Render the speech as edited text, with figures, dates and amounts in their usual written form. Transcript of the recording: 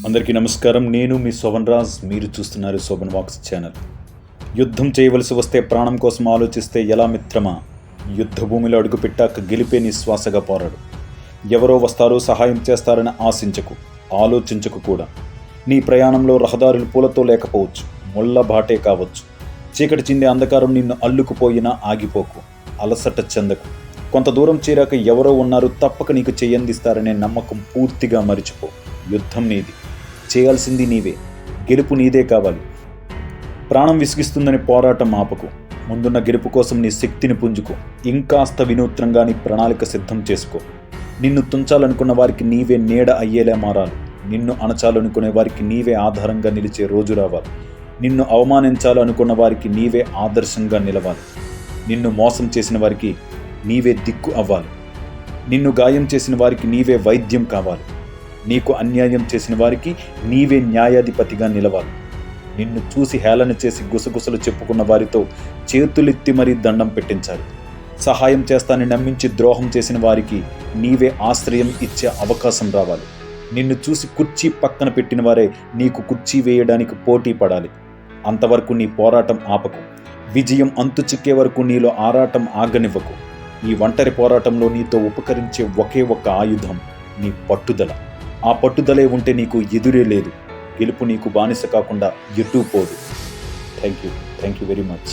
అందరికీ నమస్కారం. నేను మీ శోభన్ రాజ్. మీరు చూస్తున్నారు శోభన్ వాక్స్ ఛానల్. యుద్ధం చేయవలసి వస్తే ప్రాణం కోసం ఆలోచిస్తే ఎలా మిత్రమా? యుద్ధ భూమిలో అడుగుపెట్టాక గెలిపే నీ శ్వాసగా పోరాడు. ఎవరో వస్తారో సహాయం చేస్తారని ఆశించకు, ఆలోచించకు కూడా. నీ ప్రయాణంలో రహదారులు పూలతో లేకపోవచ్చు, ముళ్ళ బాటే కావచ్చు. చీకటి చిందే అంధకారం నిన్ను అల్లుకుపోయినా ఆగిపోకు, అలసట చెందకు. కొంత దూరం చేరాక ఎవరో ఉన్నారు, తప్పక నీకు చేయందిస్తారనే నమ్మకం పూర్తిగా మరిచిపో. యుద్ధం నీది, చేయాల్సింది నీవే. గెలుపు నీదే కావాలి. ప్రాణం విసిగిస్తుందని పోరాటం ఆపకు. ముందున్న గెలుపు కోసం నీ శక్తిని పుంజుకో. ఇంకాస్త వినూత్నంగా నీ ప్రణాళిక సిద్ధం చేసుకో. నిన్ను తుంచాలనుకున్న వారికి నీవే నీడ అయ్యేలా మారాలి. నిన్ను అణచాలనుకునే వారికి నీవే ఆధారంగా నిలిచే రోజు రావాలి. నిన్ను అవమానించాలనుకున్న వారికి నీవే ఆదర్శంగా నిలవాలి. నిన్ను మోసం చేసిన వారికి నీవే దిక్కు అవ్వాలి. నిన్ను గాయం చేసిన వారికి నీవే వైద్యం కావాలి. నీకు అన్యాయం చేసిన వారికి నీవే న్యాయాధిపతిగా నిలవాలి. నిన్ను చూసి హేళన చేసి గుసగుసలు చెప్పుకున్న వారితో చేతులెత్తి మరీ దండం పెట్టించాలి. సహాయం చేస్తానని నమ్మించి ద్రోహం చేసిన వారికి నీవే ఆశ్రయం ఇచ్చే అవకాశం రావాలి. నిన్ను చూసి కుర్చీ పక్కన పెట్టిన వారే నీకు కుర్చీ వేయడానికి పోటీ పడాలి. అంతవరకు నీ పోరాటం ఆపకు. విజయం అంతు చిక్కే వరకు నీలో ఆరాటం ఆగనివ్వకు. ఈ ఒంటరి పోరాటంలో నీతో ఉపకరించే ఒకే ఒక్క ఆయుధం నీ పట్టుదల. ఆ పట్టుదలే ఉంటే నీకు ఎదురే లేదు. గెలుపు నీకు బానిస కాకుండా ఎటూ పోదు. Thank you very much.